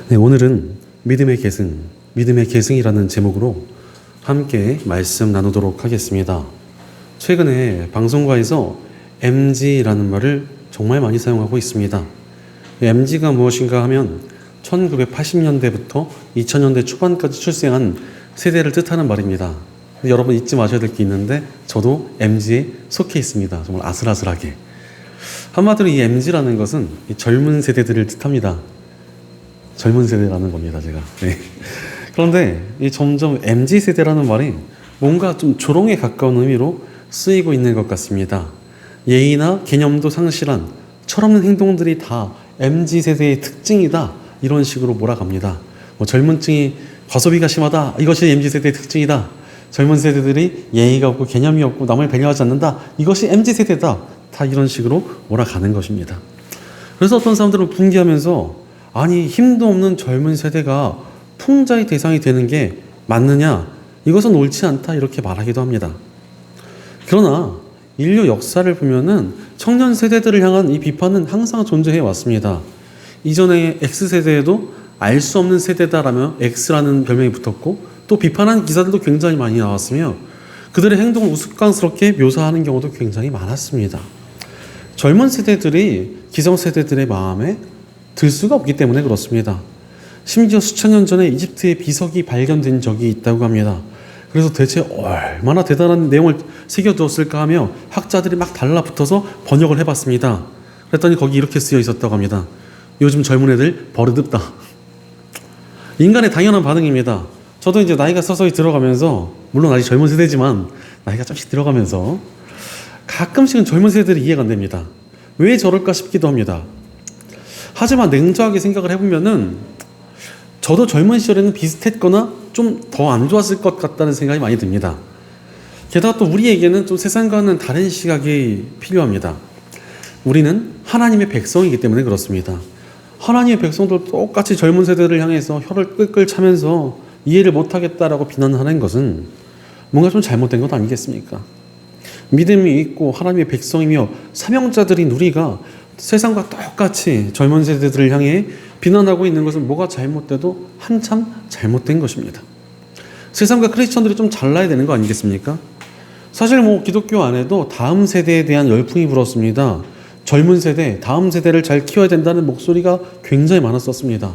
네, 오늘은 믿음의 계승이라는 제목으로 함께 말씀 나누도록 하겠습니다. 최근에 방송가에서 MG라는 말을 정말 많이 사용하고 있습니다. MG가 무엇인가 하면 1980년대부터 2000년대 초반까지 출생한 세대를 뜻하는 말입니다. 여러분 잊지 마셔야 될 게 있는데 저도 MG에 속해 있습니다. 정말 아슬아슬하게. 한마디로 이 MG라는 것은 이 젊은 세대들을 뜻합니다. 젊은 세대라는 겁니다, 제가. 네. 그런데 이 점점 MZ 세대라는 말이 뭔가 좀 조롱에 가까운 의미로 쓰이고 있는 것 같습니다. 예의나 개념도 상실한 철없는 행동들이 다 MZ 세대의 특징이다, 이런 식으로 몰아갑니다. 젊은 층이 과소비가 심하다, 이것이 MZ 세대의 특징이다. 젊은 세대들이 예의가 없고 개념이 없고 남을 배려하지 않는다, 이것이 MZ 세대다. 다 이런 식으로 몰아가는 것입니다. 그래서 어떤 사람들은 분개하면서 아니, 힘도 없는 젊은 세대가 풍자의 대상이 되는 게 맞느냐? 이것은 옳지 않다, 이렇게 말하기도 합니다. 그러나 인류 역사를 보면은 청년 세대들을 향한 이 비판은 항상 존재해 왔습니다. 이전에 X세대에도 알 수 없는 세대다라며 X라는 별명이 붙었고, 또 비판한 기사들도 굉장히 많이 나왔으며 그들의 행동을 우스꽝스럽게 묘사하는 경우도 굉장히 많았습니다. 젊은 세대들이 기성세대들의 마음에 들 수가 없기 때문에 그렇습니다. 심지어 수천 년 전에 이집트에 비석이 발견된 적이 있다고 합니다. 그래서 대체 얼마나 대단한 내용을 새겨두었을까 하며 학자들이 막 달라붙어서 번역을 해봤습니다. 그랬더니 거기 이렇게 쓰여 있었다고 합니다. 요즘 젊은 애들 버릇없다. 인간의 당연한 반응입니다. 저도 이제 나이가 서서히 들어가면서, 물론 아직 젊은 세대지만 나이가 조금씩 들어가면서 가끔씩은 젊은 세대들이 이해가 안 됩니다. 왜 저럴까 싶기도 합니다. 하지만 냉정하게 생각을 해보면은 저도 젊은 시절에는 비슷했거나 좀 더 안 좋았을 것 같다는 생각이 많이 듭니다. 게다가 또 우리에게는 좀 세상과는 다른 시각이 필요합니다. 우리는 하나님의 백성이기 때문에 그렇습니다. 하나님의 백성도 똑같이 젊은 세대를 향해서 혀를 끌끌 차면서 이해를 못하겠다라고 비난하는 것은 뭔가 좀 잘못된 것 아니겠습니까? 믿음이 있고 하나님의 백성이며 사명자들인 우리가 세상과 똑같이 젊은 세대들을 향해 비난하고 있는 것은 뭐가 잘못돼도 한참 잘못된 것입니다. 세상과 크리스천들이 좀 잘나야 되는 거 아니겠습니까? 사실 기독교 안에도 다음 세대에 대한 열풍이 불었습니다. 젊은 세대, 다음 세대를 잘 키워야 된다는 목소리가 굉장히 많았었습니다.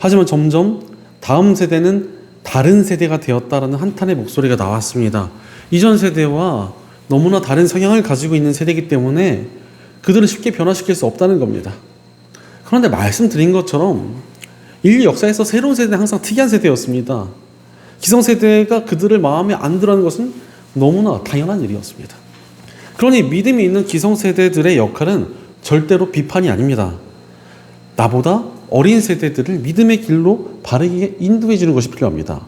하지만 점점 다음 세대는 다른 세대가 되었다라는 한탄의 목소리가 나왔습니다. 이전 세대와 너무나 다른 성향을 가지고 있는 세대이기 때문에 그들은 쉽게 변화시킬 수 없다는 겁니다. 그런데 말씀드린 것처럼 인류 역사에서 새로운 세대는 항상 특이한 세대였습니다. 기성세대가 그들을 마음에 안 들어하는 것은 너무나 당연한 일이었습니다. 그러니 믿음이 있는 기성세대들의 역할은 절대로 비판이 아닙니다. 나보다 어린 세대들을 믿음의 길로 바르게 인도해 주는 것이 필요합니다.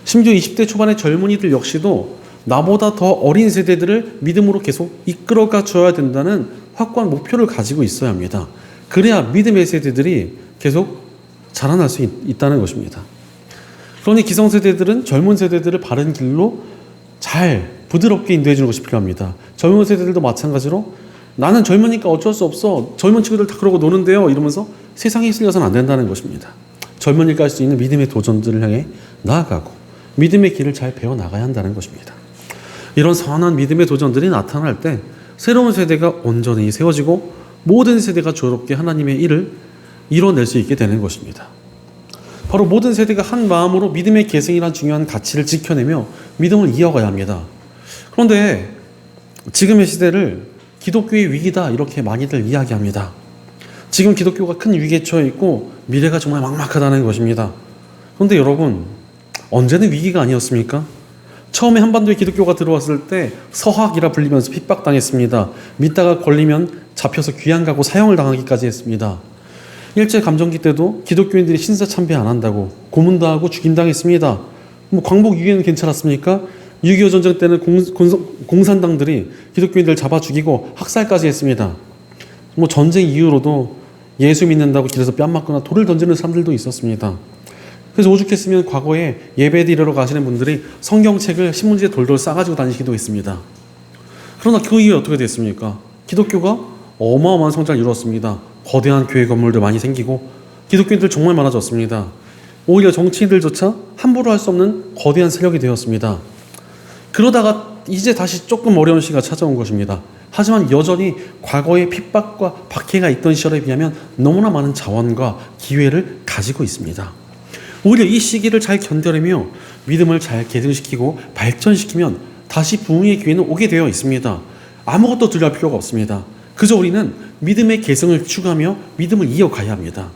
심지어 20대 초반의 젊은이들 역시도 나보다 더 어린 세대들을 믿음으로 계속 이끌어가 줘야 된다는 확고한 목표를 가지고 있어야 합니다. 그래야 믿음의 세대들이 계속 자라날 수 있다는 것입니다. 그러니 기성세대들은 젊은 세대들을 바른 길로 잘 부드럽게 인도해 주는 것이 필요합니다. 젊은 세대들도 마찬가지로 나는 젊으니까 어쩔 수 없어, 젊은 친구들 다 그러고 노는데요, 이러면서 세상에 휩쓸려서는 안 된다는 것입니다. 젊은이가 할 수 있는 믿음의 도전들을 향해 나아가고 믿음의 길을 잘 배워나가야 한다는 것입니다. 이런 선한 믿음의 도전들이 나타날 때 새로운 세대가 온전히 세워지고 모든 세대가 조롭게 하나님의 일을 이뤄낼 수 있게 되는 것입니다. 바로 모든 세대가 한 마음으로 믿음의 계승이란 중요한 가치를 지켜내며 믿음을 이어가야 합니다. 그런데 지금의 시대를 기독교의 위기다, 이렇게 많이들 이야기합니다. 지금 기독교가 큰 위기에 처해 있고 미래가 정말 막막하다는 것입니다. 그런데 여러분, 언제는 위기가 아니었습니까? 처음에 한반도에 기독교가 들어왔을 때 서학이라 불리면서 핍박당했습니다. 믿다가 걸리면 잡혀서 귀양 가고 사형을 당하기까지 했습니다. 일제감정기 때도 기독교인들이 신사참배 안 한다고 고문당하고 죽임당했습니다. 광복 이후에는 괜찮았습니까? 6.25 전쟁 때는 공산당들이 기독교인들을 잡아 죽이고 학살까지 했습니다. 전쟁 이후로도 예수 믿는다고 길에서 뺨 맞거나 돌을 던지는 사람들도 있었습니다. 그래서 오죽했으면 과거에 예배드리러 가시는 분들이 성경책을 신문지에 돌돌 싸가지고 다니시기도 했습니다. 그러나 그 이후에 어떻게 됐습니까? 기독교가 어마어마한 성장을 이루었습니다. 거대한 교회 건물도 많이 생기고 기독교인들 정말 많아졌습니다. 오히려 정치인들조차 함부로 할 수 없는 거대한 세력이 되었습니다. 그러다가 이제 다시 조금 어려운 시기가 찾아온 것입니다. 하지만 여전히 과거의 핍박과 박해가 있던 시절에 비하면 너무나 많은 자원과 기회를 가지고 있습니다. 오히려 이 시기를 잘 견뎌내며 믿음을 잘 계승시키고 발전시키면 다시 부흥의 기회는 오게 되어 있습니다. 아무것도 두려울 필요가 없습니다. 그저 우리는 믿음의 계승을 추구하며 믿음을 이어가야 합니다.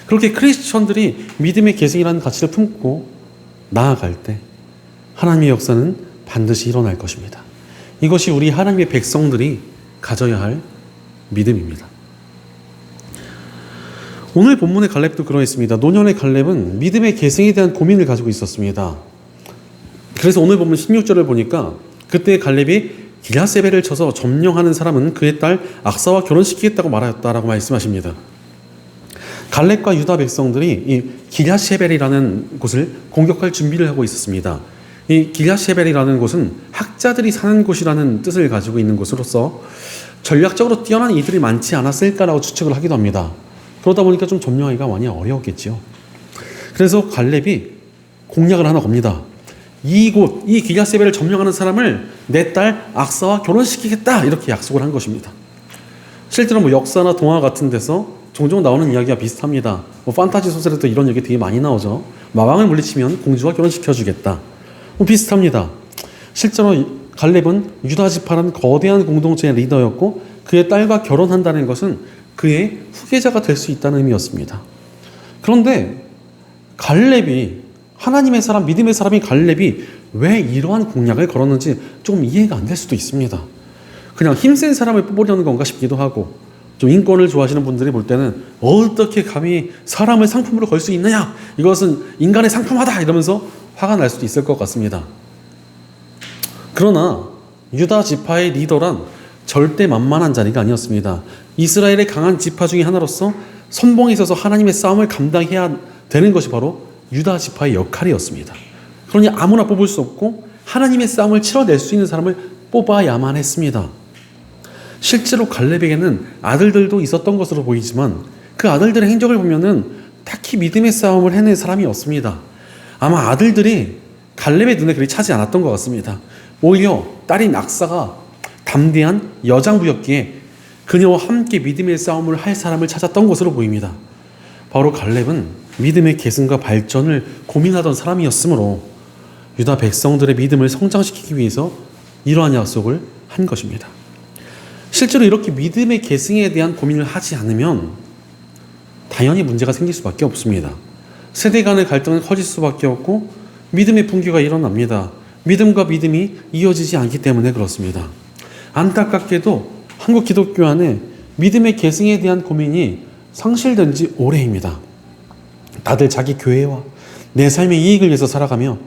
그렇게 크리스천들이 믿음의 계승이라는 가치를 품고 나아갈 때 하나님의 역사는 반드시 일어날 것입니다. 이것이 우리 하나님의 백성들이 가져야 할 믿음입니다. 오늘 본문의 갈렙도 그러했습니다. 노년의 갈렙은 믿음의 계승에 대한 고민을 가지고 있었습니다. 그래서 오늘 본문 16절을 보니까 그때 갈렙이 기랴세벨을 쳐서 점령하는 사람은 그의 딸 악사와 결혼시키겠다고 말하였다라고 말씀하십니다. 갈렙과 유다 백성들이 이 기랴세벨이라는 곳을 공격할 준비를 하고 있었습니다. 이 기랴세벨이라는 곳은 학자들이 사는 곳이라는 뜻을 가지고 있는 곳으로서 전략적으로 뛰어난 이들이 많지 않았을까라고 추측을 하기도 합니다. 그러다 보니까 좀 점령하기가 많이 어려웠겠죠. 그래서 갈렙이 공약을 하나 겁니다. 이곳, 이 기랴세벨을 점령하는 사람을 내 딸 악사와 결혼시키겠다 이렇게 약속을 한 것입니다. 실제로 역사나 동화 같은 데서 종종 나오는 이야기가 비슷합니다. 판타지 소설에도 이런 얘기 되게 많이 나오죠. 마왕을 물리치면 공주와 결혼시켜주겠다. 비슷합니다. 실제로 갈렙은 유다 지파라는 거대한 공동체의 리더였고 그의 딸과 결혼한다는 것은 그의 후계자가 될 수 있다는 의미였습니다. 그런데 갈렙이 하나님의 사람, 믿음의 사람인 갈렙이 왜 이러한 공약을 걸었는지 좀 이해가 안 될 수도 있습니다. 그냥 힘센 사람을 뽑으려는 건가 싶기도 하고 좀 인권을 좋아하시는 분들이 볼 때는 어떻게 감히 사람을 상품으로 걸 수 있느냐, 이것은 인간의 상품하다 이러면서 화가 날 수도 있을 것 같습니다. 그러나 유다 지파의 리더란 절대 만만한 자리가 아니었습니다. 이스라엘의 강한 지파 중에 하나로서 선봉에 있어서 하나님의 싸움을 감당해야 되는 것이 바로 유다 지파의 역할이었습니다. 그러니 아무나 뽑을 수 없고 하나님의 싸움을 치러낼 수 있는 사람을 뽑아야만 했습니다. 실제로 갈렙에게는 아들들도 있었던 것으로 보이지만 그 아들들의 행적을 보면은 딱히 믿음의 싸움을 해낸 사람이 없습니다. 아마 아들들이 갈렙의 눈에 그리 차지 않았던 것 같습니다. 오히려 딸인 악사가 담대한 여장부였기에 그녀와 함께 믿음의 싸움을 할 사람을 찾았던 것으로 보입니다. 바로 갈렙은 믿음의 계승과 발전을 고민하던 사람이었으므로 유다 백성들의 믿음을 성장시키기 위해서 이러한 약속을 한 것입니다. 실제로 이렇게 믿음의 계승에 대한 고민을 하지 않으면 당연히 문제가 생길 수밖에 없습니다. 세대 간의 갈등은 커질 수밖에 없고 믿음의 붕괴가 일어납니다. 믿음과 믿음이 이어지지 않기 때문에 그렇습니다. 안타깝게도 한국 기독교 안에 믿음의 계승에 대한 고민이 상실된 지 오래입니다. 다들 자기 교회와 내 삶의 이익을 위해서 살아가며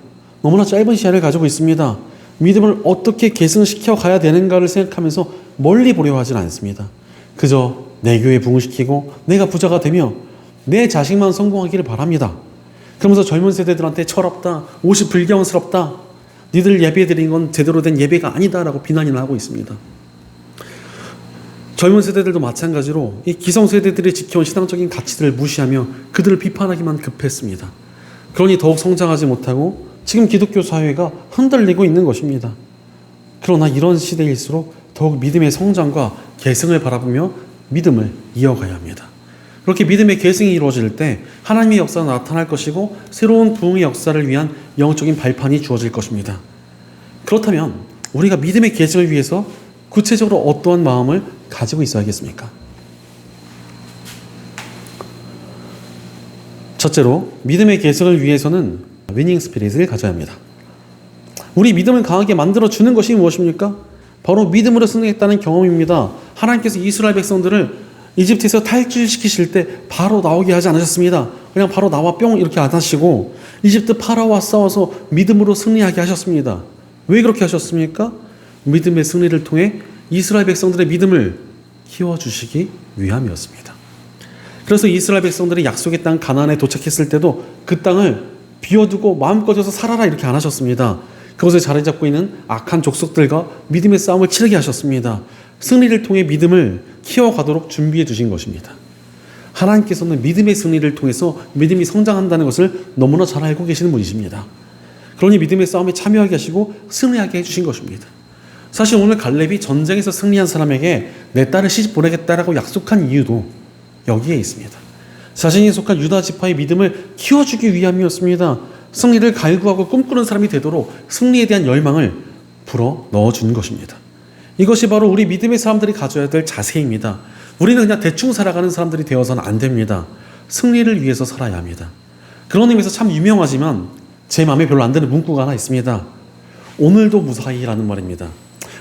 너무나 짧은 시야를 가지고 있습니다. 믿음을 어떻게 계승시켜 가야 되는가를 생각하면서 멀리 보려고 하진 않습니다. 그저 내 교회 부흥시키고 내가 부자가 되며 내 자식만 성공하기를 바랍니다. 그러면서 젊은 세대들한테 철없다, 옷이 불경스럽다, 니들 예배 드린 건 제대로 된 예배가 아니다 라고 비난이나 하고 있습니다. 젊은 세대들도 마찬가지로 이 기성세대들이 지켜온 신앙적인 가치들을 무시하며 그들을 비판하기만 급했습니다. 그러니 더욱 성장하지 못하고 지금 기독교 사회가 흔들리고 있는 것입니다. 그러나 이런 시대일수록 더욱 믿음의 성장과 계승을 바라보며 믿음을 이어가야 합니다. 그렇게 믿음의 계승이 이루어질 때 하나님의 역사가 나타날 것이고 새로운 부흥의 역사를 위한 영적인 발판이 주어질 것입니다. 그렇다면 우리가 믿음의 계승을 위해서 구체적으로 어떠한 마음을 가지고 있어야겠습니까? 첫째로 믿음의 계승을 위해서는 위닝 스피릿을 가져야 합니다. 우리 믿음을 강하게 만들어주는 것이 무엇입니까? 바로 믿음으로 승리했다는 경험입니다. 하나님께서 이스라엘 백성들을 이집트에서 탈출시키실 때 바로 나오게 하지 않으셨습니다. 그냥 바로 나와 뿅 이렇게 안 하시고 이집트 파라오와 싸워서 믿음으로 승리하게 하셨습니다. 왜 그렇게 하셨습니까? 믿음의 승리를 통해 이스라엘 백성들의 믿음을 키워주시기 위함이었습니다. 그래서 이스라엘 백성들이 약속의 땅 가나안에 도착했을 때도 그 땅을 비워두고 마음껏 살아라 이렇게 안 하셨습니다. 그것에 자리 잡고 있는 악한 족속들과 믿음의 싸움을 치르게 하셨습니다. 승리를 통해 믿음을 키워가도록 준비해 두신 것입니다. 하나님께서는 믿음의 승리를 통해서 믿음이 성장한다는 것을 너무나 잘 알고 계시는 분이십니다. 그러니 믿음의 싸움에 참여하게 하시고 승리하게 해주신 것입니다. 사실 오늘 갈렙이 전쟁에서 승리한 사람에게 내 딸을 시집 보내겠다라고 약속한 이유도 여기에 있습니다. 자신이 속한 유다 지파의 믿음을 키워주기 위함이었습니다. 승리를 갈구하고 꿈꾸는 사람이 되도록 승리에 대한 열망을 불어 넣어준 것입니다. 이것이 바로 우리 믿음의 사람들이 가져야 될 자세입니다. 우리는 그냥 대충 살아가는 사람들이 되어서는 안 됩니다. 승리를 위해서 살아야 합니다. 그런 의미에서 참 유명하지만 제 마음에 별로 안 드는 문구가 하나 있습니다. 오늘도 무사히라는 말입니다.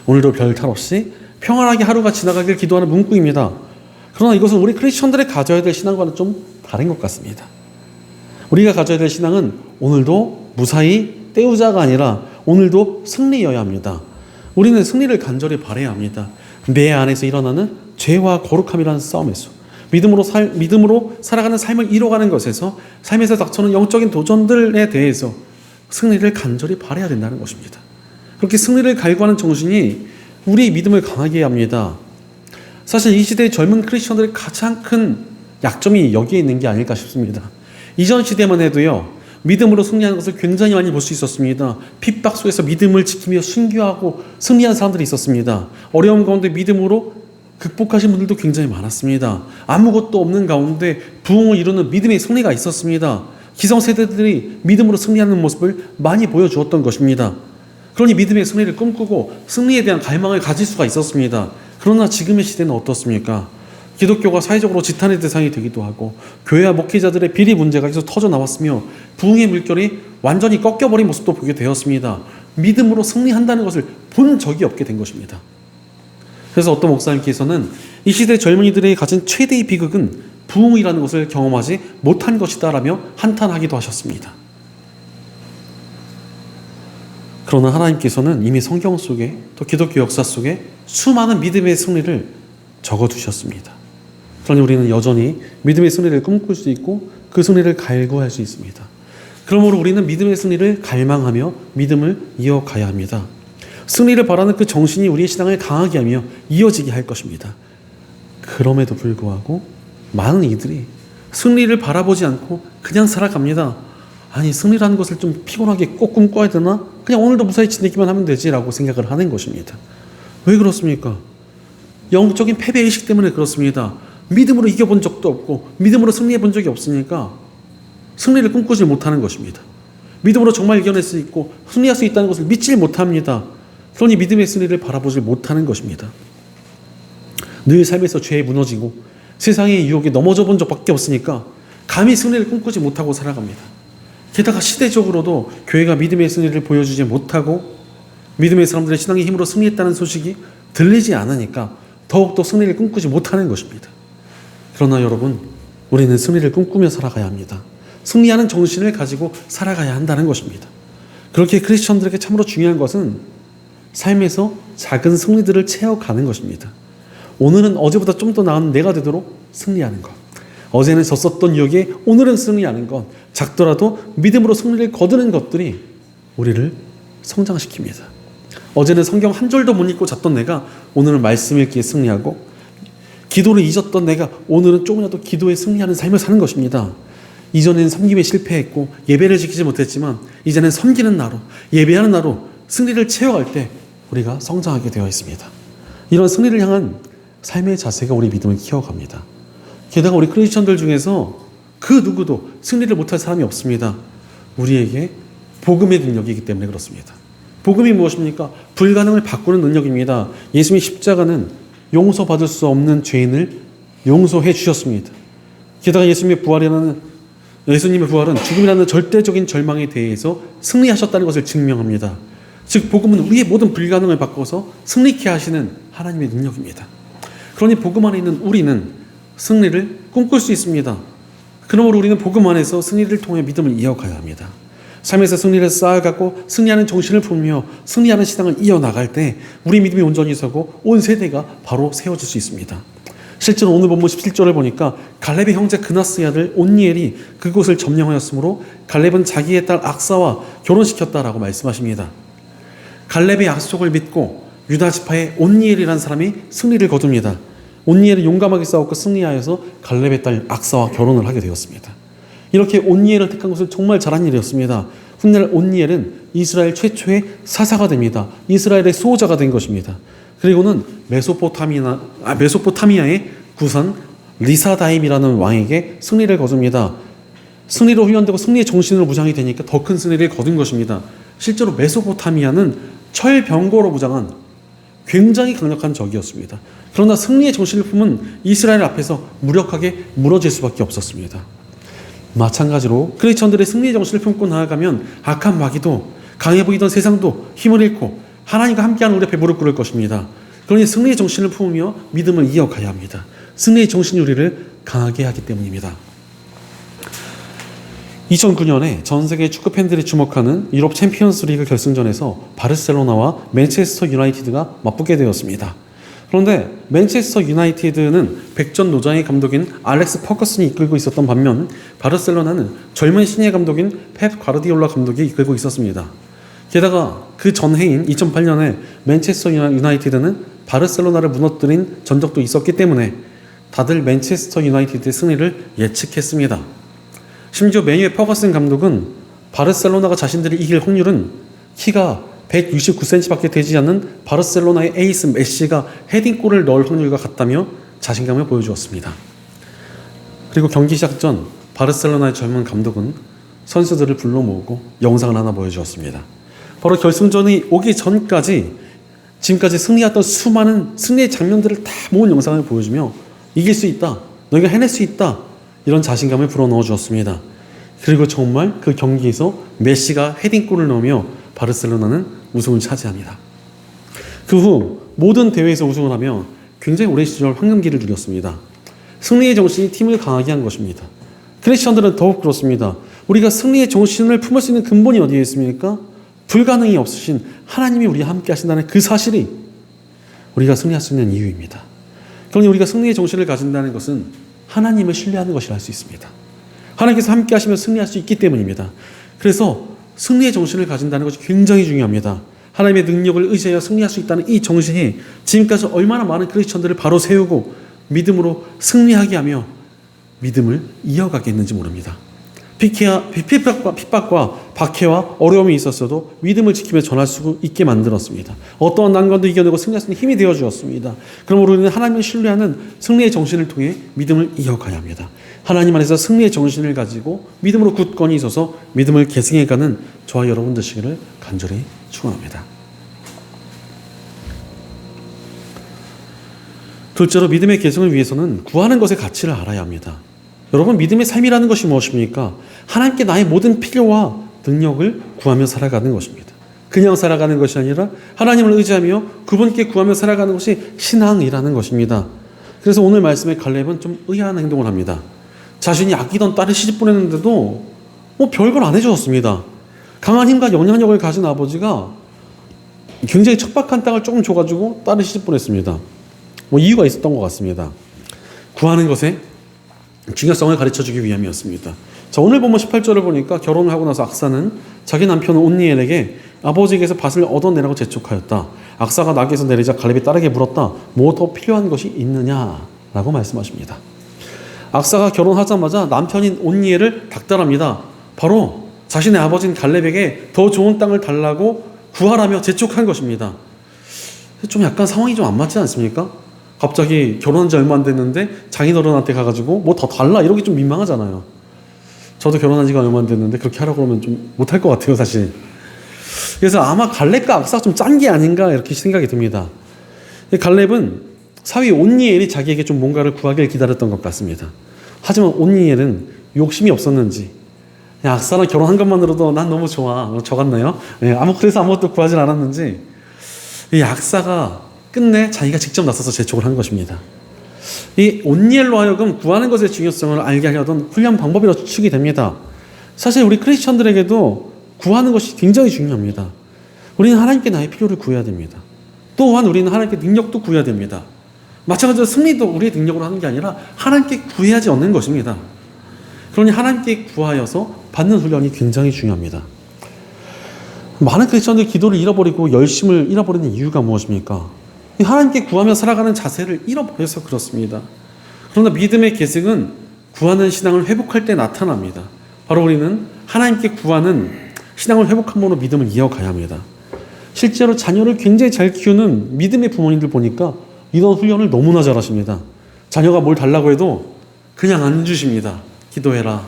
오늘도 별탈 없이 평안하게 하루가 지나가길 기도하는 문구입니다. 그러나 이것은 우리 크리스천들이 가져야 될 신앙과는 좀 다른 것 같습니다. 우리가 가져야 될 신앙은 오늘도 무사히 때우자가 아니라 오늘도 승리여야 합니다. 우리는 승리를 간절히 바라야 합니다. 내 안에서 일어나는 죄와 거룩함이라는 싸움에서 믿음으로 살아가는 삶을 이뤄가는 것에서 삶에서 닥쳐오는 영적인 도전들에 대해서 승리를 간절히 바라야 된다는 것입니다. 그렇게 승리를 갈구하는 정신이 우리의 믿음을 강하게 합니다. 사실 이 시대의 젊은 크리스천들의 가장 큰 약점이 여기에 있는 게 아닐까 싶습니다. 이전 시대만 해도요, 믿음으로 승리하는 것을 굉장히 많이 볼 수 있었습니다. 핍박 속에서 믿음을 지키며 순교하고 승리한 사람들이 있었습니다. 어려움 가운데 믿음으로 극복하신 분들도 굉장히 많았습니다. 아무것도 없는 가운데 부흥을 이루는 믿음의 승리가 있었습니다. 기성세대들이 믿음으로 승리하는 모습을 많이 보여주었던 것입니다. 그러니 믿음의 승리를 꿈꾸고 승리에 대한 갈망을 가질 수가 있었습니다. 그러나 지금의 시대는 어떻습니까? 기독교가 사회적으로 지탄의 대상이 되기도 하고 교회와 목회자들의 비리 문제가 계속 터져 나왔으며 부흥의 물결이 완전히 꺾여버린 모습도 보게 되었습니다. 믿음으로 승리한다는 것을 본 적이 없게 된 것입니다. 그래서 어떤 목사님께서는 이 시대 젊은이들이 가진 최대의 비극은 부흥이라는 것을 경험하지 못한 것이다 라며 한탄하기도 하셨습니다. 그러나 하나님께서는 이미 성경 속에 또 기독교 역사 속에 수많은 믿음의 승리를 적어두셨습니다. 그러니 우리는 여전히 믿음의 승리를 꿈꿀 수 있고 그 승리를 갈구할 수 있습니다. 그러므로 우리는 믿음의 승리를 갈망하며 믿음을 이어가야 합니다. 승리를 바라는 그 정신이 우리의 신앙을 강하게 하며 이어지게 할 것입니다. 그럼에도 불구하고 많은 이들이 승리를 바라보지 않고 그냥 살아갑니다. 아니, 승리라는 것을 좀 피곤하게 꼭 꿈꿔야 되나? 그냥 오늘도 무사히 지내기만 하면 되지라고 생각을 하는 것입니다. 왜 그렇습니까? 영적인 패배의식 때문에 그렇습니다. 믿음으로 이겨본 적도 없고 믿음으로 승리해 본 적이 없으니까 승리를 꿈꾸지 못하는 것입니다. 믿음으로 정말 이겨낼 수 있고 승리할 수 있다는 것을 믿지 못합니다. 그러니 믿음의 승리를 바라보지 못하는 것입니다. 늘 삶에서 죄에 무너지고 세상의 유혹에 넘어져 본 적밖에 없으니까 감히 승리를 꿈꾸지 못하고 살아갑니다. 게다가 시대적으로도 교회가 믿음의 승리를 보여주지 못하고 믿음의 사람들의 신앙의 힘으로 승리했다는 소식이 들리지 않으니까 더욱더 승리를 꿈꾸지 못하는 것입니다. 그러나 여러분, 우리는 승리를 꿈꾸며 살아가야 합니다. 승리하는 정신을 가지고 살아가야 한다는 것입니다. 그렇게 크리스천들에게 참으로 중요한 것은 삶에서 작은 승리들을 채워가는 것입니다. 오늘은 어제보다 좀 더 나은 내가 되도록 승리하는 것. 어제는 졌었던 유혹에 오늘은 승리하는 것. 작더라도 믿음으로 승리를 거두는 것들이 우리를 성장시킵니다. 어제는 성경 한 절도 못 읽고 잤던 내가 오늘은 말씀 읽기에 승리하고, 기도를 잊었던 내가 오늘은 조금이라도 기도에 승리하는 삶을 사는 것입니다. 이전에는 섬김에 실패했고 예배를 지키지 못했지만 이제는 섬기는 나로, 예배하는 나로 승리를 채워갈 때 우리가 성장하게 되어 있습니다. 이런 승리를 향한 삶의 자세가 우리 믿음을 키워갑니다. 게다가 우리 크리스천들 중에서 그 누구도 승리를 못할 사람이 없습니다. 우리에게 복음의 능력이기 때문에 그렇습니다. 복음이 무엇입니까? 불가능을 바꾸는 능력입니다. 예수님의 십자가는 용서받을 수 없는 죄인을 용서해 주셨습니다. 게다가 예수님의 부활은 죽음이라는 절대적인 절망에 대해서 승리하셨다는 것을 증명합니다. 즉 복음은 우리의 모든 불가능을 바꿔서 승리케 하시는 하나님의 능력입니다. 그러니 복음 안에 있는 우리는 승리를 꿈꿀 수 있습니다. 그러므로 우리는 복음 안에서 승리를 통해 믿음을 이어가야 합니다. 삶에서 승리를 쌓아가고 승리하는 정신을 품으며 승리하는 신앙을 이어나갈 때 우리 믿음이 온전히 서고 온 세대가 바로 세워질 수 있습니다. 실제로 오늘 본문 17절을 보니까 갈렙의 형제 그나스의 아들 온니엘이 그곳을 점령하였으므로 갈렙은 자기의 딸 악사와 결혼시켰다라고 말씀하십니다. 갈렙의 약속을 믿고 유다 지파의 온니엘이라는 사람이 승리를 거둡니다. 온니엘은 용감하게 싸웠고 승리하여서 갈렙의 딸 악사와 결혼을 하게 되었습니다. 이렇게 온니엘을 택한 것은 정말 잘한 일이었습니다. 훗날 온니엘은 이스라엘 최초의 사사가 됩니다. 이스라엘의 수호자가 된 것입니다. 그리고는 메소포타미아의 구산 리사다임이라는 왕에게 승리를 거둡니다. 승리로 훈련되고 승리의 정신으로 무장이 되니까 더 큰 승리를 거둔 것입니다. 실제로 메소포타미아는 철병거로 무장한 굉장히 강력한 적이었습니다. 그러나 승리의 정신을 품은 이스라엘 앞에서 무력하게 무너질 수밖에 없었습니다. 마찬가지로 크리스천들의 승리의 정신을 품고 나아가면 악한 마귀도 강해 보이던 세상도 힘을 잃고 하나님과 함께하는 우리 앞에 무릎 꿇을 것입니다. 그러니 승리의 정신을 품으며 믿음을 이어가야 합니다. 승리의 정신이 우리를 강하게 하기 때문입니다. 2009년에 전 세계 축구 팬들이 주목하는 유럽 챔피언스 리그 결승전에서 바르셀로나와 맨체스터 유나이티드가 맞붙게 되었습니다. 그런데 맨체스터 유나이티드는 백전노장의 감독인 알렉스 퍼거슨이 이끌고 있었던 반면 바르셀로나는 젊은 신예 감독인 펩 과르디올라 감독이 이끌고 있었습니다. 게다가 그 전해인 2008년에 맨체스터 유나이티드는 바르셀로나를 무너뜨린 전적도 있었기 때문에 다들 맨체스터 유나이티드의 승리를 예측했습니다. 심지어 맨유의 퍼거슨 감독은 바르셀로나가 자신들이 이길 확률은 키가 169cm밖에 되지 않는 바르셀로나의 에이스 메시가 헤딩골을 넣을 확률과 같다며 자신감을 보여주었습니다. 그리고 경기 시작 전 바르셀로나의 젊은 감독은 선수들을 불러 모으고 영상을 하나 보여주었습니다. 바로 결승전이 오기 전까지 지금까지 승리했던 수많은 승리의 장면들을 다 모은 영상을 보여주며 이길 수 있다, 너희가 해낼 수 있다, 이런 자신감을 불어넣어 주었습니다. 그리고 정말 그 경기에서 메시가 헤딩골을 넣으며 바르셀로나는 우승을 차지합니다. 그 후 모든 대회에서 우승을 하며 굉장히 오랜 시절 황금기를 누렸습니다. 승리의 정신이 팀을 강하게 한 것입니다. 크리스천들은 더욱 그렇습니다. 우리가 승리의 정신을 품을 수 있는 근본이 어디에 있습니까? 불가능이 없으신 하나님이 우리와 함께 하신다는 그 사실이 우리가 승리할 수 있는 이유입니다. 그러니 우리가 승리의 정신을 가진다는 것은 하나님을 신뢰하는 것이라 할 수 있습니다. 하나님께서 함께 하시면 승리할 수 있기 때문입니다. 그래서 승리의 정신을 가진다는 것이 굉장히 중요합니다. 하나님의 능력을 의지하여 승리할 수 있다는 이 정신이 지금까지 얼마나 많은 크리스천들을 바로 세우고 믿음으로 승리하게 하며 믿음을 이어가게 했는지 모릅니다. 핍박과 박해와 어려움이 있었어도 믿음을 지키며 전할 수 있게 만들었습니다. 어떠한 난관도 이겨내고 승리할 수 있는 힘이 되어 주었습니다. 그러므로 우리는 하나님을 신뢰하는 승리의 정신을 통해 믿음을 이어가야 합니다. 하나님 안에서 승리의 정신을 가지고 믿음으로 굳건히 있어서 믿음을 계승해가는 저와 여러분 되시기를 간절히 축원합니다. 둘째로 믿음의 계승을 위해서는 구하는 것의 가치를 알아야 합니다. 여러분, 믿음의 삶이라는 것이 무엇입니까? 하나님께 나의 모든 필요와 능력을 구하며 살아가는 것입니다. 그냥 살아가는 것이 아니라 하나님을 의지하며 그분께 구하며 살아가는 것이 신앙이라는 것입니다. 그래서 오늘 말씀의 갈렙은 좀 의아한 행동을 합니다. 자신이 아끼던 딸을 시집 보냈는데도 별걸 안 해주었습니다. 강한 힘과 영향력을 가진 아버지가 굉장히 척박한 땅을 조금 줘가지고 딸을 시집 보냈습니다. 이유가 있었던 것 같습니다. 구하는 것에 중요성을 가르쳐주기 위함이었습니다. 자, 오늘 보면 18절을 보니까 결혼을 하고 나서 악사는 자기 남편 온니엘에게 아버지에게서 밭을 얻어내라고 재촉하였다. 악사가 나귀에서 내리자 갈렙이 딸에게 물었다. 뭐 더 필요한 것이 있느냐라고 말씀하십니다. 악사가 결혼하자마자 남편인 온니엘을 닥달합니다. 바로 자신의 아버지인 갈렙에게 더 좋은 땅을 달라고 구하라며 재촉한 것입니다. 좀 약간 상황이 좀 안 맞지 않습니까? 갑자기 결혼한 지 얼마 안 됐는데 장인어른한테 가가지고 뭐 더 달라 이러기 좀 민망하잖아요. 저도 결혼한 지가 얼마 안 됐는데 그렇게 하라고 그러면 좀 못할 것 같아요, 사실. 그래서 아마 갈렙과 악사가 좀 짠 게 아닌가 이렇게 생각이 듭니다. 갈렙은 사위 온니엘이 자기에게 좀 뭔가를 구하길 기다렸던 것 같습니다. 하지만 온니엘은 욕심이 없었는지 악사랑 결혼한 것만으로도 난 너무 좋아, 저 같나요? 그래서 아무것도 구하진 않았는지 이 악사가 끝내 자기가 직접 나서서 재촉을 한 것입니다. 이 온니엘로 하여금 구하는 것의 중요성을 알게 하려던 훌륭한 방법이라고 추측이 됩니다. 사실 우리 크리스천들에게도 구하는 것이 굉장히 중요합니다. 우리는 하나님께 나의 필요를 구해야 됩니다. 또한 우리는 하나님께 능력도 구해야 됩니다. 마찬가지로 승리도 우리의 능력으로 하는 게 아니라 하나님께 구해야지 얻는 것입니다. 그러니 하나님께 구하여서 받는 훈련이 굉장히 중요합니다. 많은 크리스천들이 기도를 잃어버리고 열심을 잃어버리는 이유가 무엇입니까? 하나님께 구하며 살아가는 자세를 잃어버려서 그렇습니다. 그러나 믿음의 계승은 구하는 신앙을 회복할 때 나타납니다. 바로 우리는 하나님께 구하는 신앙을 회복함으로 믿음을 이어가야 합니다. 실제로 자녀를 굉장히 잘 키우는 믿음의 부모님들 보니까 이런 훈련을 너무나 잘하십니다. 자녀가 뭘 달라고 해도 그냥 안 주십니다. 기도해라.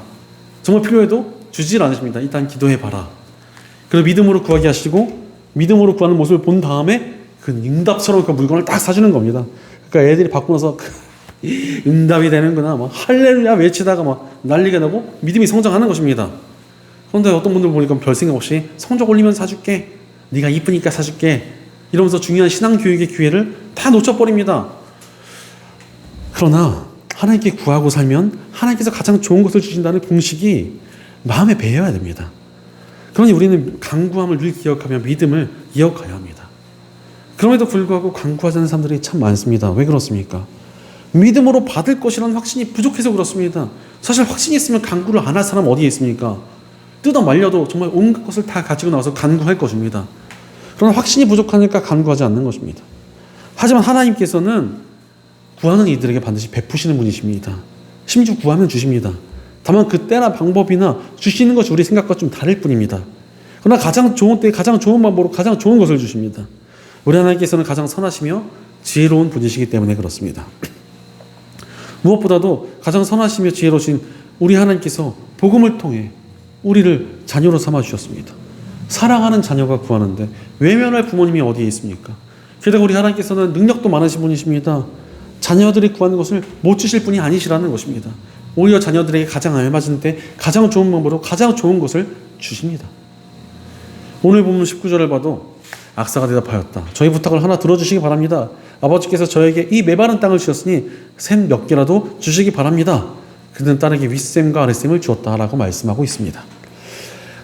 정말 필요해도 주질 않으십니다. 일단 기도해봐라. 그리고 믿음으로 구하게 하시고 믿음으로 구하는 모습을 본 다음에 그 응답스러운 그 물건을 딱 사주는 겁니다. 그러니까 애들이 받고 나서 응답이 되는구나 막 할렐루야 외치다가 막 난리가 나고 믿음이 성장하는 것입니다. 그런데 어떤 분들 보니까 별 생각 없이 성적 올리면 사줄게, 네가 이쁘니까 사줄게 이러면서 중요한 신앙 교육의 기회를 다 놓쳐버립니다. 그러나 하나님께 구하고 살면 하나님께서 가장 좋은 것을 주신다는 공식이 마음에 배어야 됩니다. 그러니 우리는 간구함을 늘 기억하며 믿음을 이어가야 합니다. 그럼에도 불구하고 간구하지 않는 사람들이 참 많습니다. 왜 그렇습니까? 믿음으로 받을 것이라는 확신이 부족해서 그렇습니다. 사실 확신이 있으면 간구를 안 할 사람 어디에 있습니까? 뜯어 말려도 정말 온갖 것을 다 가지고 나와서 간구할 것입니다. 그러나 확신이 부족하니까 간구하지 않는 것입니다. 하지만 하나님께서는 구하는 이들에게 반드시 베푸시는 분이십니다. 심지어 구하면 주십니다. 다만 그 때나 방법이나 주시는 것이 우리 생각과 좀 다를 뿐입니다. 그러나 가장 좋은 때에 가장 좋은 방법으로 가장 좋은 것을 주십니다. 우리 하나님께서는 가장 선하시며 지혜로운 분이시기 때문에 그렇습니다. 무엇보다도 가장 선하시며 지혜로우신 우리 하나님께서 복음을 통해 우리를 자녀로 삼아 주셨습니다. 사랑하는 자녀가 구하는데 외면할 부모님이 어디에 있습니까? 게다가 우리 하나님께서는 능력도 많으신 분이십니다. 자녀들이 구하는 것을 못 주실 분이 아니시라는 것입니다. 오히려 자녀들에게 가장 알맞은 때 가장 좋은 방법으로 가장 좋은 것을 주십니다. 오늘 본문 19절을 봐도 악사가 대답하였다. 저희 부탁을 하나 들어주시기 바랍니다. 아버지께서 저에게 이 메마른 땅을 주셨으니 샘 몇 개라도 주시기 바랍니다. 그는 딸에게 윗샘과 아랫샘을 주었다라고 말씀하고 있습니다.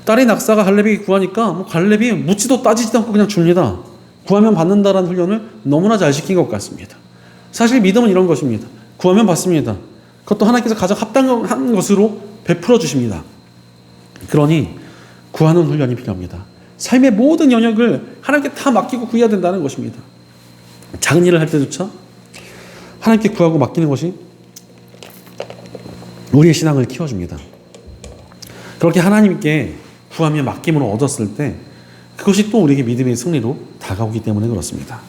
딸인 악사가 갈렙에게 구하니까 갈렙이 묻지도 따지지도 않고 그냥 줍니다. 구하면 받는다라는 훈련을 너무나 잘 시킨 것 같습니다. 사실 믿음은 이런 것입니다. 구하면 받습니다. 그것도 하나님께서 가장 합당한 것으로 베풀어 주십니다. 그러니 구하는 훈련이 필요합니다. 삶의 모든 영역을 하나님께 다 맡기고 구해야 된다는 것입니다. 작은 일을 할 때조차 하나님께 구하고 맡기는 것이 우리의 신앙을 키워줍니다. 그렇게 하나님께 구하며 맡김으로 얻었을 때 그것이 또 우리에게 믿음의 승리로 다가오기 때문에 그렇습니다.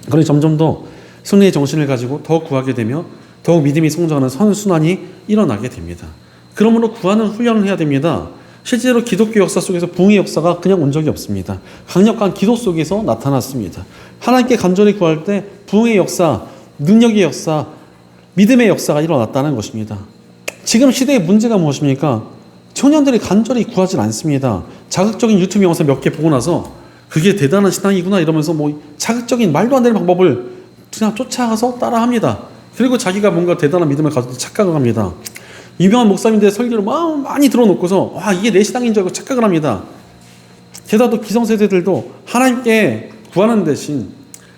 그러니 점점 더 승리의 정신을 가지고 더 구하게 되며 더욱 믿음이 성장하는 선순환이 일어나게 됩니다. 그러므로 구하는 훈련을 해야 됩니다. 실제로 기독교 역사 속에서 부흥의 역사가 그냥 온 적이 없습니다. 강력한 기도 속에서 나타났습니다. 하나님께 간절히 구할 때 부흥의 역사, 능력의 역사, 믿음의 역사가 일어났다는 것입니다. 지금 시대의 문제가 무엇입니까? 청년들이 간절히 구하지 않습니다. 자극적인 유튜브 영상 몇 개 보고 나서 그게 대단한 신앙이구나 이러면서 자극적인 말도 안 되는 방법을 그냥 쫓아가서 따라합니다. 그리고 자기가 뭔가 대단한 믿음을 가지고 착각을 합니다. 유명한 목사님들의 설교를 많이 들어놓고서 이게 내 신앙인 줄 알고 착각을 합니다. 게다가 또 기성세대들도 하나님께 구하는 대신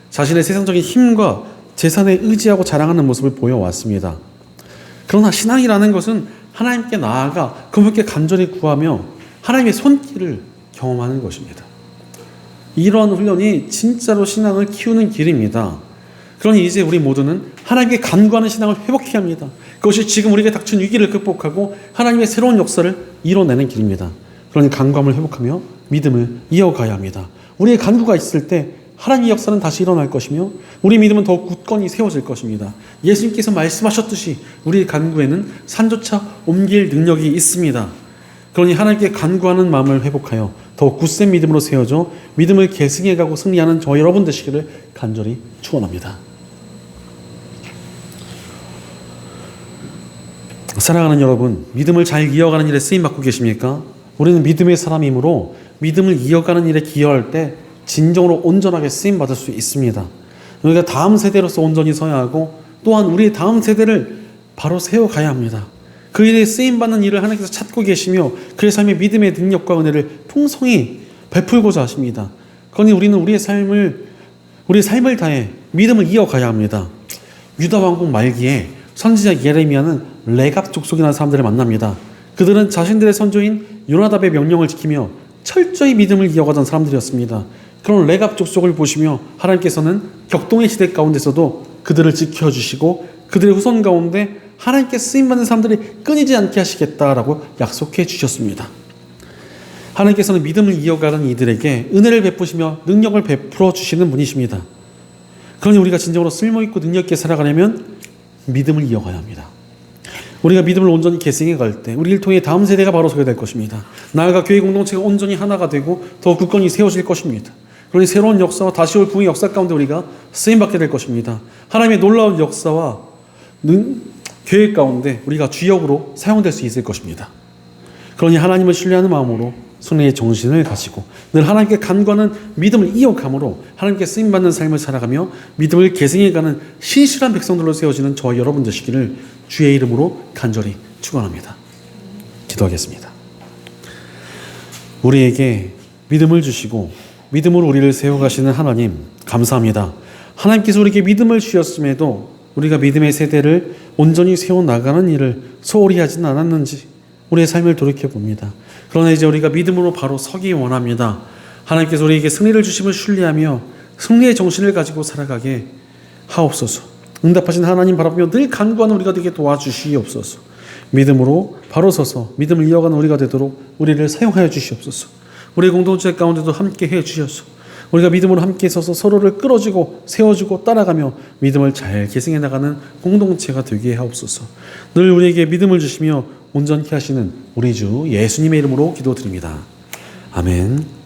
자신의 세상적인 힘과 재산에 의지하고 자랑하는 모습을 보여왔습니다. 그러나 신앙이라는 것은 하나님께 나아가 그분께 간절히 구하며 하나님의 손길을 경험하는 것입니다. 이러한 훈련이 진짜로 신앙을 키우는 길입니다. 그러니 이제 우리 모두는 하나님께 간구하는 신앙을 회복해야 합니다. 그것이 지금 우리에게 닥친 위기를 극복하고 하나님의 새로운 역사를 이뤄내는 길입니다. 그러니 간구함을 회복하며 믿음을 이어가야 합니다. 우리의 간구가 있을 때 하나님의 역사는 다시 일어날 것이며 우리 믿음은 더욱 굳건히 세워질 것입니다. 예수님께서 말씀하셨듯이 우리의 간구에는 산조차 옮길 능력이 있습니다. 그러니 하나님께 간구하는 마음을 회복하여 더욱 굳센 믿음으로 세워져 믿음을 계승해가고 승리하는 저 여러분 되시기를 간절히 축원합니다. 사랑하는 여러분, 믿음을 잘 이어가는 일에 쓰임받고 계십니까? 우리는 믿음의 사람이므로 믿음을 이어가는 일에 기여할 때 진정으로 온전하게 쓰임받을 수 있습니다. 우리가 다음 세대로서 온전히 서야 하고 또한 우리의 다음 세대를 바로 세워가야 합니다. 그 일에 쓰임받는 일을 하나님께서 찾고 계시며 그의 삶의 믿음의 능력과 은혜를 풍성히 베풀고자 하십니다. 그러니 우리는 우리의 삶을 다해 믿음을 이어가야 합니다. 유다 왕국 말기에 선지자 예레미야는 레갑 족속이라는 사람들을 만납니다. 그들은 자신들의 선조인 요나답의 명령을 지키며 철저히 믿음을 이어가던 사람들이었습니다. 그런 레갑 족속을 보시며 하나님께서는 격동의 시대 가운데서도 그들을 지켜주시고 그들의 후손 가운데 하나님께 쓰임받는 사람들이 끊이지 않게 하시겠다라고 약속해 주셨습니다. 하나님께서는 믿음을 이어가는 이들에게 은혜를 베푸시며 능력을 베풀어 주시는 분이십니다. 그러니 우리가 진정으로 쓸모있고 능력있게 살아가려면 믿음을 이어가야 합니다. 우리가 믿음을 온전히 계승해 갈 때 우리를 통해 다음 세대가 바로 서게 될 것입니다. 나아가 교회 공동체가 온전히 하나가 되고 더 굳건히 세워질 것입니다. 그러니 새로운 역사와 다시 올 부흥의 역사 가운데 우리가 쓰임받게 될 것입니다. 하나님의 놀라운 역사와 교회 가운데 우리가 주역으로 사용될 수 있을 것입니다. 그러니 하나님을 신뢰하는 마음으로 승리의 정신을 가지고 늘 하나님께 간구하는 믿음을 이어감으로 하나님께 쓰임받는 삶을 살아가며 믿음을 계승해가는 신실한 백성들로 세워지는 저와 여러분 되시기를 주의 이름으로 간절히 축원합니다. 기도하겠습니다. 우리에게 믿음을 주시고 믿음으로 우리를 세워가시는 하나님 감사합니다. 하나님께서 우리에게 믿음을 주셨음에도 우리가 믿음의 세대를 온전히 세워나가는 일을 소홀히 하지는 않았는지 우리의 삶을 돌이켜봅니다. 그러나 이제 우리가 믿음으로 바로 서기 원합니다. 하나님께서 우리에게 승리를 주심을 신뢰하며 승리의 정신을 가지고 살아가게 하옵소서. 응답하신 하나님 바라보며 늘 간구하는 우리가 되게 도와주시옵소서. 믿음으로 바로 서서 믿음을 이어가는 우리가 되도록 우리를 사용하여 주시옵소서. 우리의 공동체 가운데도 함께 해 주셔서 우리가 믿음으로 함께 서서 서로를 끌어주고 세워주고 따라가며 믿음을 잘 계승해 나가는 공동체가 되게 하옵소서. 늘 우리에게 믿음을 주시며 온전케 하시는 우리 주 예수님의 이름으로 기도드립니다. 아멘.